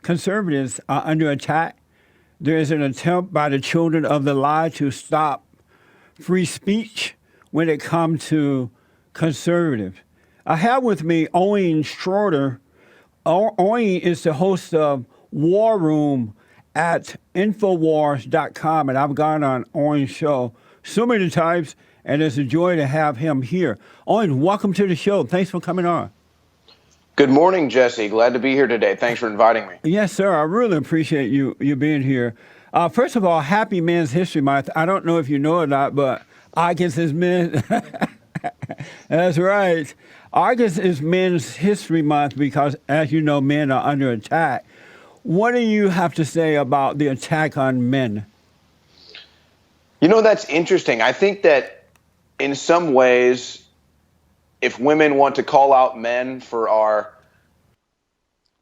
conservatives are under attack. There is an attempt by the children of the lie to stop free speech when it comes to conservatives. I have with me Owen Shroyer. Owen is the host of War Room at InfoWars.com, and I've gone on Owen's show so many times, and it's a joy to have him here. Owen, welcome to the show. Thanks for coming on. Good morning, Jesse. Glad to be here today. Thanks for inviting me. Yes, sir. I really appreciate you being here. First of all, happy Men's History Month. I don't know if you know or not, but August is men. That's right. August is Men's History Month because, as you know, men are under attack. What do you have to say about the attack on men? You know, that's interesting. I think that in some ways, if women want to call out men for our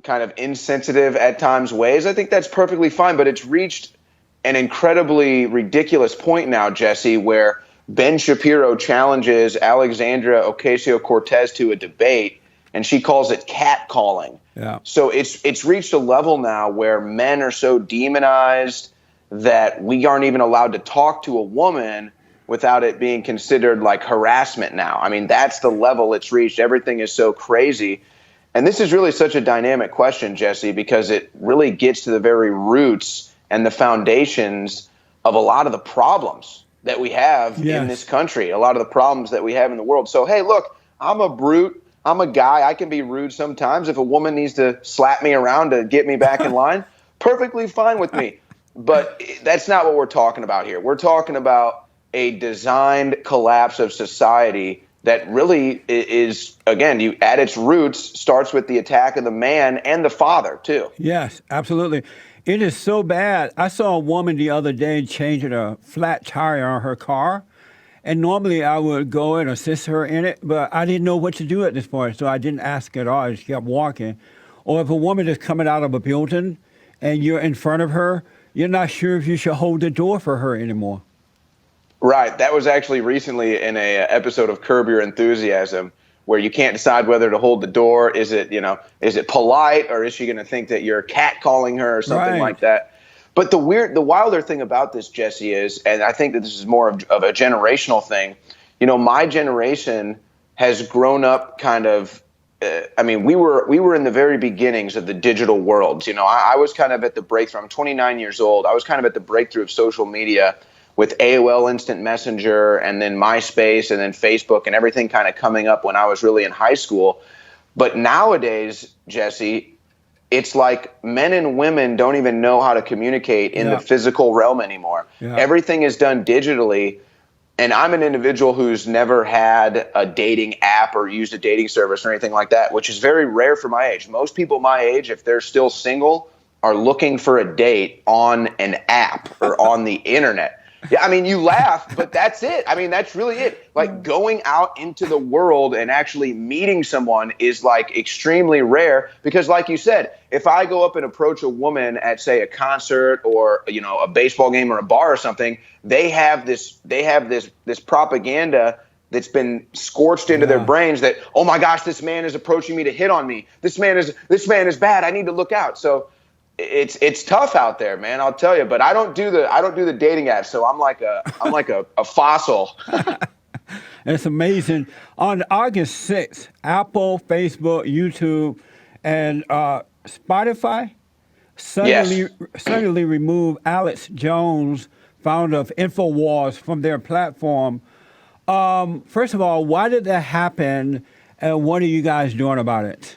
kind of insensitive at times ways, I think that's perfectly fine. But it's reached an incredibly ridiculous point now, Jesse, where Ben Shapiro challenges Alexandria Ocasio-Cortez to a debate, and she calls it catcalling. Yeah. So it's reached a level now where men are so demonized that we aren't even allowed to talk to a woman without it being considered like harassment now. I mean, that's the level it's reached. Everything is so crazy. And this is really such a dynamic question, Jesse, because it really gets to the very roots and the foundations of a lot of the problems that we have in this country, a lot of the problems that we have in the world. So, hey, look, I'm a brute. I'm a guy. I can be rude sometimes. If a woman needs to slap me around to get me back in line, perfectly fine with me. But that's not what we're talking about here. We're talking about a designed collapse of society that really is, again, at its roots, starts with the attack of the man and the father, too. Yes, absolutely. It is so bad. I saw a woman the other day changing a flat tire on her car. And normally I would go and assist her in it, but I didn't know what to do at this point, so I didn't ask at all. I just kept walking. Or if a woman is coming out of a building and you're in front of her, you're not sure if you should hold the door for her anymore. Right. That was actually recently in a episode of Curb Your Enthusiasm, where you can't decide whether to hold the door. Is it polite, or is she going to think that you're catcalling her or something like that? But the wilder thing about this, Jesse, is, and I think that this is more of a generational thing. You know, my generation has grown up kind of. We were in the very beginnings of the digital world. You know, I was kind of at the breakthrough. I'm 29 years old. I was kind of at the breakthrough of social media with AOL Instant Messenger and then MySpace and then Facebook and everything kind of coming up when I was really in high school. But nowadays, Jesse, it's like men and women don't even know how to communicate in the physical realm anymore. Yeah. Everything is done digitally. And I'm an individual who's never had a dating app or used a dating service or anything like that, which is very rare for my age. Most people my age, if they're still single, are looking for a date on an app or on the internet. Yeah, I mean, you laugh, but that's it. I mean, that's really it. Like, going out into the world and actually meeting someone is like extremely rare because, like you said, if I go up and approach a woman at, say, a concert or, you know, a baseball game or a bar or something, they have this propaganda that's been scorched into their brains that, oh my gosh, this man is approaching me to hit on me. This man is bad. I need to look out. So it's tough out there, man. I'll tell you. But I don't do the dating apps, so I'm like a fossil. It's amazing. On August 6th, Apple, Facebook, YouTube, and Spotify suddenly removed Alex Jones, founder of InfoWars, from their platform. First of all, why did that happen, and what are you guys doing about it?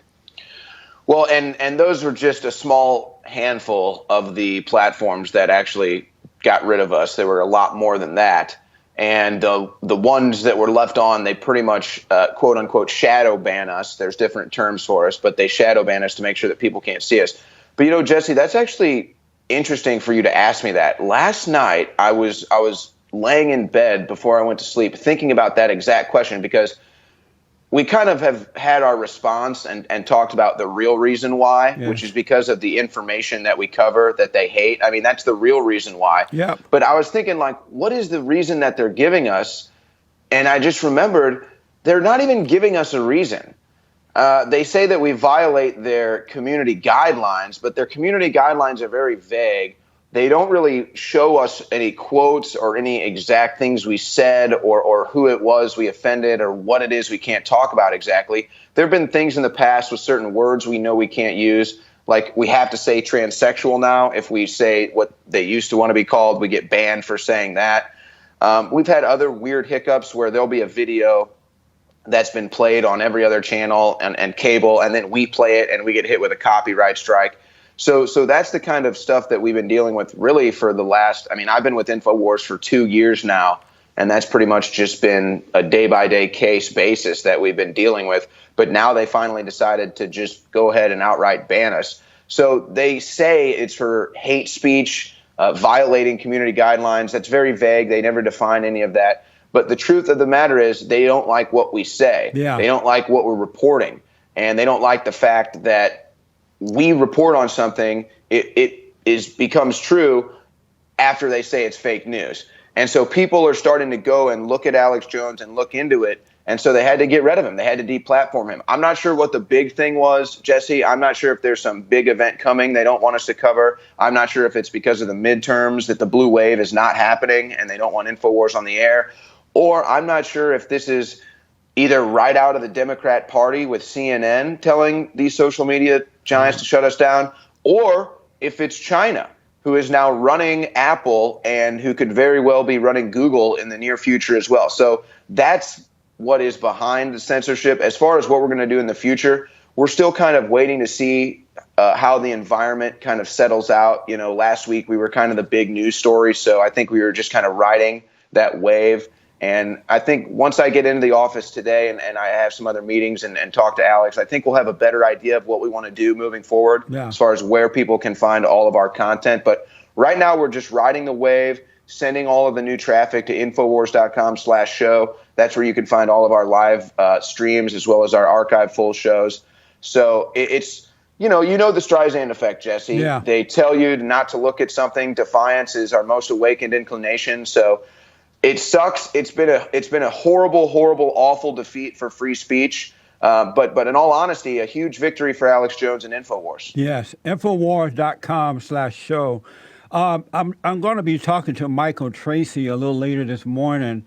Well, and those were just a small handful of the platforms that actually got rid of us. There were a lot more than that. And the ones that were left on, they pretty much, quote unquote, shadow ban us. There's different terms for us, but they shadow ban us to make sure that people can't see us. But, you know, Jesse, that's actually interesting for you to ask me that. Last night, I was laying in bed before I went to sleep thinking about that exact question, because we kind of have had our response and talked about the real reason why, which is because of the information that we cover that they hate. I mean, that's the real reason why. Yeah. But I was thinking, like, what is the reason that they're giving us? And I just remembered they're not even giving us a reason. They say that we violate their community guidelines, but their community guidelines are very vague. They don't really show us any quotes or any exact things we said or who it was we offended or what it is we can't talk about exactly. There have been things in the past with certain words we know we can't use, like we have to say transsexual now. If we say what they used to want to be called, we get banned for saying that. We've had other weird hiccups where there'll be a video that's been played on every other channel and cable, and then we play it and we get hit with a copyright strike. So that's the kind of stuff that we've been dealing with really for the last, I mean, I've been with InfoWars for 2 years now, and that's pretty much just been a day-by-day case basis that we've been dealing with. But now they finally decided to just go ahead and outright ban us. So they say it's for hate speech, violating community guidelines. That's very vague. They never define any of that. But the truth of the matter is they don't like what we say. Yeah. They don't like what we're reporting. And they don't like the fact that we report on something, it becomes true after they say it's fake news. And so people are starting to go and look at Alex Jones and look into it. And so they had to get rid of him. They had to deplatform him. I'm not sure what the big thing was, Jesse. I'm not sure if there's some big event coming they don't want us to cover. I'm not sure if it's because of the midterms that the blue wave is not happening and they don't want InfoWars on the air. Or I'm not sure if this is either right out of the Democrat Party with CNN telling these social media giants to shut us down, or if it's China, who is now running Apple and who could very well be running Google in the near future as well. So that's what is behind the censorship. As far as what we're going to do in the future, we're still kind of waiting to see how the environment kind of settles out. You know, last week we were kind of the big news story, so I think we were just kind of riding that wave. And I think once I get into the office today and I have some other meetings and talk to Alex, I think we'll have a better idea of what we want to do moving forward as far as where people can find all of our content. But right now we're just riding the wave, sending all of the new traffic to Infowars.com/show. That's where you can find all of our live streams as well as our archive full shows. So it's, you know the Streisand effect, Jesse. Yeah. They tell you not to look at something. Defiance is our most awakened inclination. So it sucks. It's been a horrible, awful defeat for free speech. But in all honesty, a huge victory for Alex Jones and InfoWars. Yes, Infowars.com/show. I'm going to be talking to Michael Tracy a little later this morning,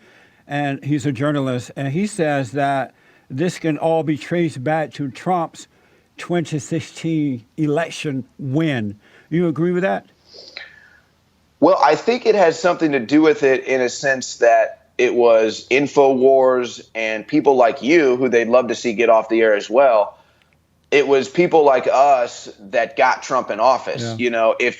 and he's a journalist, and he says that this can all be traced back to Trump's 2016 election win. You agree with that? Well, I think it has something to do with it in a sense that it was InfoWars and people like you, who they'd love to see get off the air as well. It was people like us that got Trump in office. Yeah. You know, I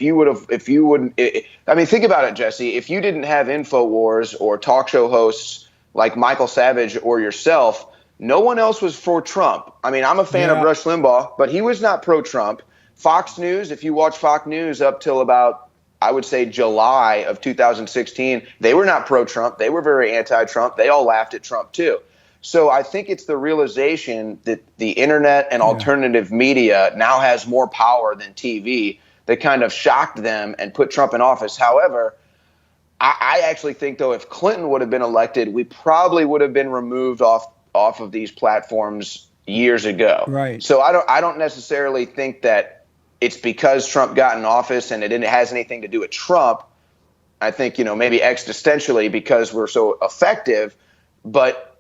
mean, think about it, Jesse. If you didn't have InfoWars or talk show hosts like Michael Savage or yourself, no one else was for Trump. I mean, I'm a fan of Rush Limbaugh, but he was not pro-Trump. Fox News, if you watch Fox News up till about, I would say, July of 2016, they were not pro-Trump. They were very anti-Trump. They all laughed at Trump, too. So I think it's the realization that the internet and alternative media now has more power than TV that kind of shocked them and put Trump in office. However, I actually think, though, if Clinton would have been elected, we probably would have been removed off of these platforms years ago. Right. So I don't necessarily think that it's because Trump got in office and it has anything to do with Trump. I think, maybe existentially because we're so effective, but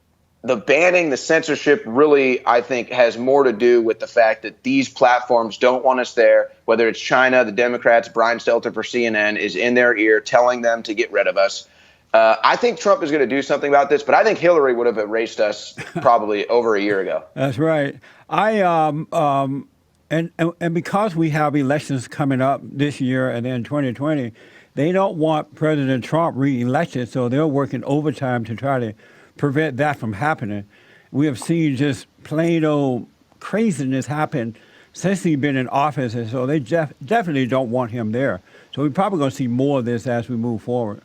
the banning, the censorship really, I think, has more to do with the fact that these platforms don't want us there, whether it's China, the Democrats, Brian Stelter for CNN is in their ear telling them to get rid of us. I think Trump is going to do something about this, but I think Hillary would have erased us probably over a year ago. That's right. And because we have elections coming up this year and then 2020, they don't want President Trump reelected, so they're working overtime to try to prevent that from happening. We have seen just plain old craziness happen since he's been in office, and so they definitely don't want him there. So we're probably going to see more of this as we move forward.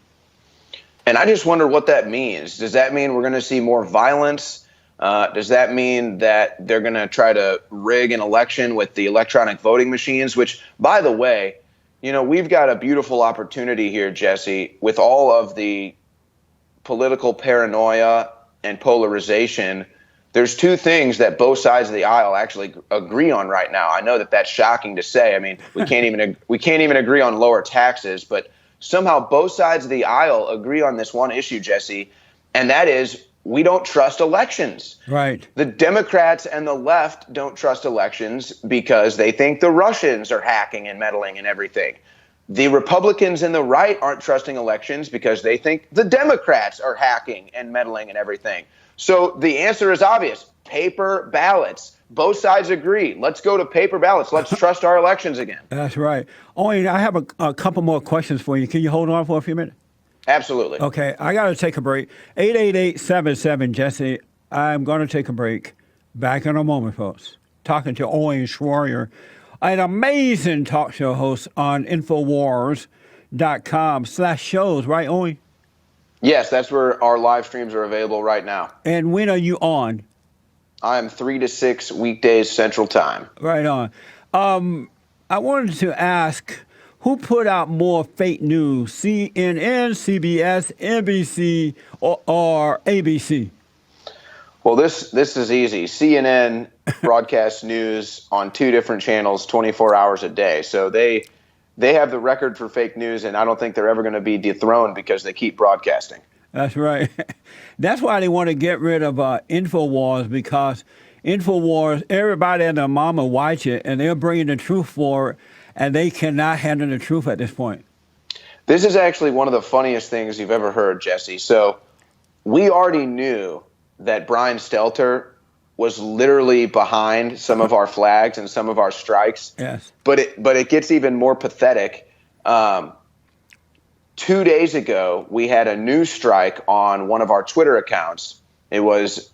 And I just wonder what that means. Does that mean we're going to see more violence? Does that mean that they're going to try to rig an election with the electronic voting machines, which, by the way, we've got a beautiful opportunity here, Jesse, with all of the political paranoia and polarization. there's two things that both sides of the aisle actually agree on right now. I know that that's shocking to say. I mean, we can't even agree on lower taxes, but somehow both sides of the aisle agree on this one issue, Jesse, and that is we don't trust elections. Right. The Democrats and the left don't trust elections because they think the Russians are hacking and meddling and everything. The Republicans and the right aren't trusting elections because they think the Democrats are hacking and meddling and everything. So the answer is obvious. Paper ballots. Both sides agree. Let's go to paper ballots. Let's trust our elections again. That's right. Owen, I have a couple more questions for you. Can you hold on for a few minutes? Absolutely. Okay, I got to take a break. 888-77, Jesse. I'm going to take a break. Back in a moment, folks. Talking to Owen Shroyer, an amazing talk show host on InfoWars.com/shows, right, Owen? Yes, that's where our live streams are available right now. And when are you on? I am 3 to 6 weekdays Central Time. Right on. I wanted to ask, who put out more fake news, CNN, CBS, NBC, or ABC? Well, this is easy. CNN broadcasts news on 2 different channels 24 hours a day. So they have the record for fake news, and I don't think they're ever going to be dethroned because they keep broadcasting. That's right. That's why they want to get rid of InfoWars, because InfoWars, everybody and their mama watch it, and they're bringing the truth forward, and they cannot handle the truth at this point. This is actually one of the funniest things you've ever heard, Jesse. So we already knew that Brian Stelter was literally behind some of our flags and some of our strikes. Yes. But it gets even more pathetic. 2 days ago, we had a news strike on one of our Twitter accounts. It was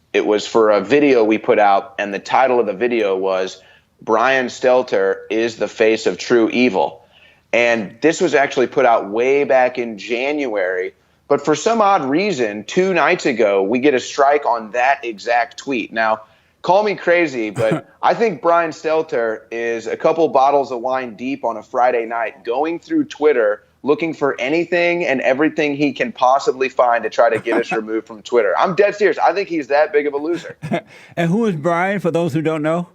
for a video we put out, and the title of the video was "Brian Stelter is the face of true evil." And this was actually put out way back in January. But for some odd reason, 2 nights ago, we get a strike on that exact tweet. Now, call me crazy, but I think Brian Stelter is a couple bottles of wine deep on a Friday night going through Twitter looking for anything and everything he can possibly find to try to get us removed from Twitter. I'm dead serious. I think he's that big of a loser. And who is Brian, for those who don't know?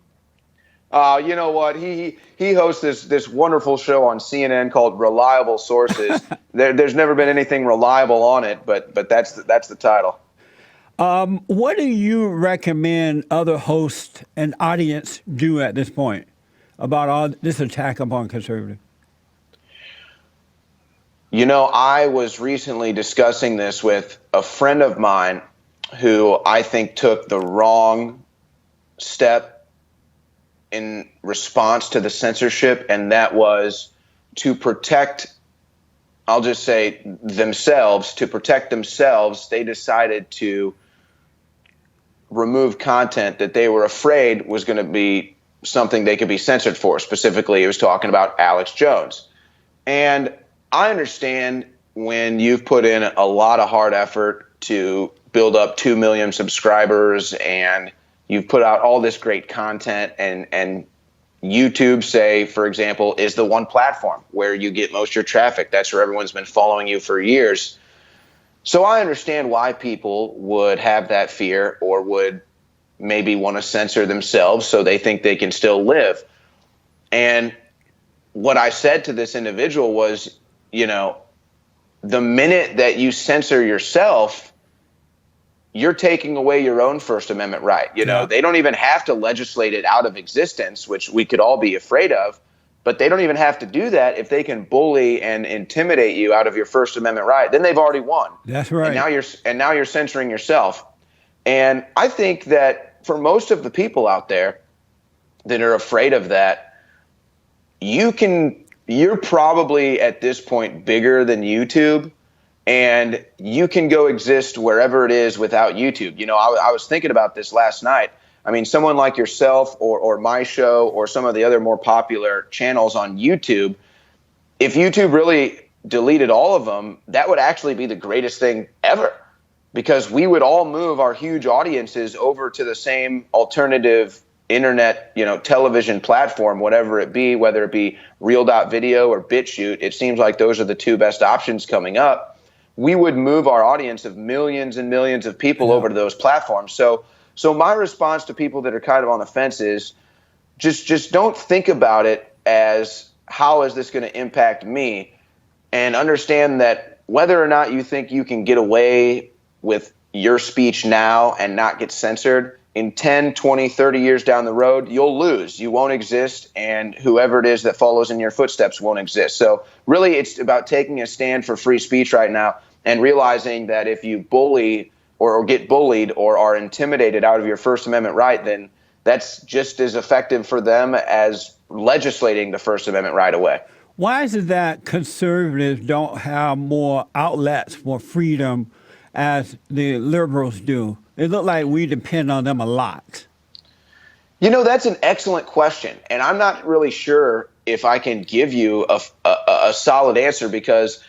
You know what? He hosts this wonderful show on CNN called Reliable Sources. There's never been anything reliable on it, but that's the title. What do you recommend other hosts and audience do at this point about all this attack upon conservatives? You know, I was recently discussing this with a friend of mine who I think took the wrong step in response to the censorship, and that was to protect, I'll just say, themselves. To protect themselves, they decided to remove content that they were afraid was going to be something they could be censored for. Specifically, it was talking about Alex Jones. And I understand when you've put in a lot of hard effort to build up 2 million subscribers and you've put out all this great content, and YouTube, say, for example, is the one platform where you get most of your traffic. That's where everyone's been following you for years. So I understand why people would have that fear or would maybe want to censor themselves so they think they can still live. And what I said to this individual was, you know, the minute that you censor yourself, you're taking away your own First Amendment right. You know, they don't even have to legislate it out of existence, which we could all be afraid of, but they don't even have to do that if they can bully and intimidate you out of your First Amendment right. Then they've already won. That's right. And now you're censoring yourself. And I think that for most of the people out there that are afraid of that, you're probably at this point bigger than YouTube, and you can go exist wherever it is without YouTube. You know, I was thinking about this last night. I mean, someone like yourself or my show or some of the other more popular channels on YouTube, if YouTube really deleted all of them, that would actually be the greatest thing ever, because we would all move our huge audiences over to the same alternative internet, you know, television platform, whatever it be, whether it be Real.Video or BitChute. It seems like those are the two best options coming up. We would move our audience of millions and millions of people over to those platforms. So So my response to people that are kind of on the fence is just don't think about it as how is this going to impact me, and understand that whether or not you think you can get away with your speech now and not get censored, in 10, 20, 30 years down the road, you'll lose. You won't exist, and whoever it is that follows in your footsteps won't exist. So really, it's about taking a stand for free speech right now and realizing that if you bully or get bullied or are intimidated out of your First Amendment right, then that's just as effective for them as legislating the First Amendment right away. Why is it that conservatives don't have more outlets for freedom as the liberals do? It looks like we depend on them a lot. You know, that's an excellent question, and I'm not really sure if I can give you a solid answer because,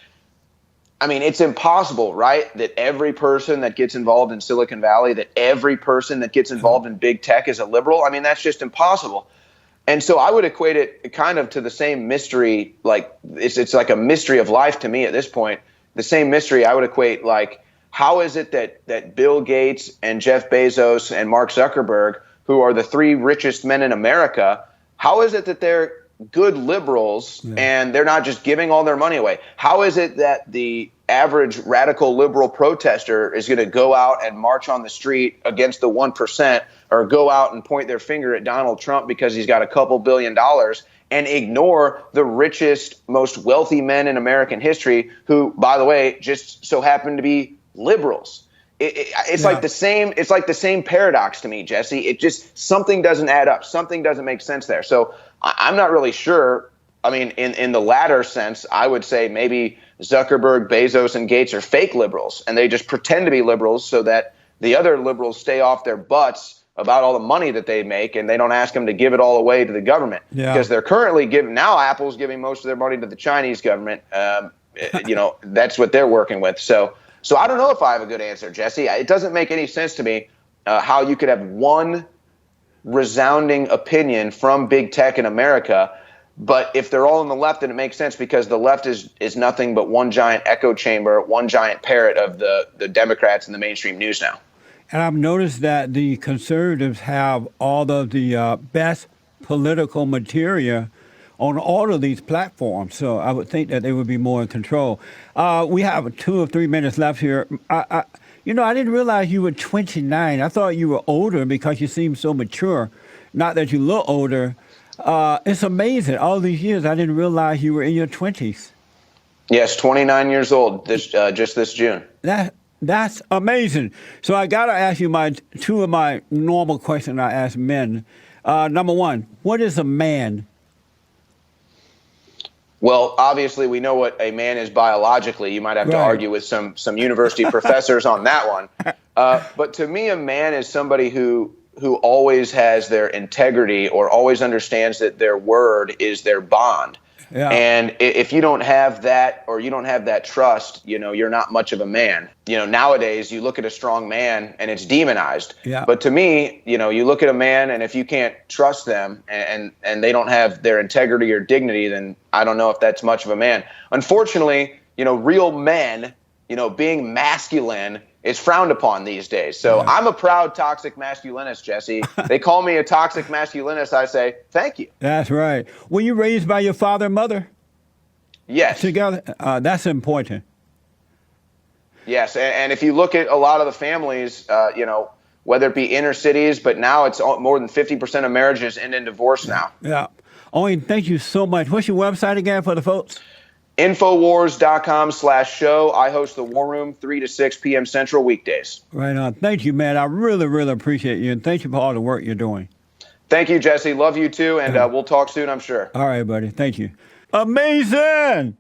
I mean, it's impossible, right, that every person that gets involved in Silicon Valley, that every person that gets involved in big tech is a liberal. I mean, that's just impossible. And so I would equate it kind of to the same mystery, like it's like a mystery of life to me at this point. The same mystery I would equate like, how is it that Bill Gates and Jeff Bezos and Mark Zuckerberg, who are the three richest men in America, how is it that they're good liberals and they're not just giving all their money away? How is it that the average radical liberal protester is going to go out and march on the street against the 1% or go out and point their finger at Donald Trump because he's got a couple $2 billion and ignore the richest, most wealthy men in American history who, by the way, just so happen to be liberals? It's like the same. It's like the same paradox to me, Jesse. It just, something doesn't add up. Something doesn't make sense there. So I'm not really sure. I mean, in the latter sense, I would say maybe Zuckerberg, Bezos, and Gates are fake liberals, and they just pretend to be liberals so that the other liberals stay off their butts about all the money that they make, and they don't ask them to give it all away to the government because they're currently giving. Now Apple's giving most of their money to the Chinese government. You know, that's what they're working with. So I don't know if I have a good answer, Jesse. It doesn't make any sense to me how you could have one resounding opinion from big tech in America, but if they're all on the left, then it makes sense because the left is nothing but one giant echo chamber, one giant parrot of the Democrats and the mainstream news now. And I've noticed that the conservatives have all of the best political material on all of these platforms. So I would think that they would be more in control. We have 2 or 3 minutes left here. I didn't realize you were 29. I thought you were older because you seem so mature. Not that you look older. It's amazing. All these years, I didn't realize you were in your 20s. Yes, 29 years old just this June. That's amazing. So I got to ask you two of my normal questions I ask men. Number one, what is a man? Well, obviously, we know what a man is biologically. You might have to argue with some university professors on that one. But to me, a man is somebody who always has their integrity or always understands that their word is their bond. Yeah. And if you don't have that or you don't have that trust, you're not much of a man. Nowadays, you look at a strong man and it's demonized. Yeah. But to me, you look at a man and if you can't trust them and they don't have their integrity or dignity, then I don't know if that's much of a man. Unfortunately, real men, being masculine is frowned upon these days. So I'm a proud toxic masculinist, Jesse. They call me a toxic masculinist. I say, thank you. That's right. Were you raised by your father and mother? Yes. Together? That's important. Yes. And if you look at a lot of the families, whether it be inner cities, but now it's more than 50% of marriages end in divorce now. Yeah. Owen, thank you so much. What's your website again for the folks? InfoWars.com/show. I host the War Room 3 to 6 p.m. Central weekdays. Right on. Thank you, man. I really, really appreciate you. And thank you for all the work you're doing. Thank you, Jesse. Love you too. And we'll talk soon, I'm sure. All right, buddy. Thank you. Amazing.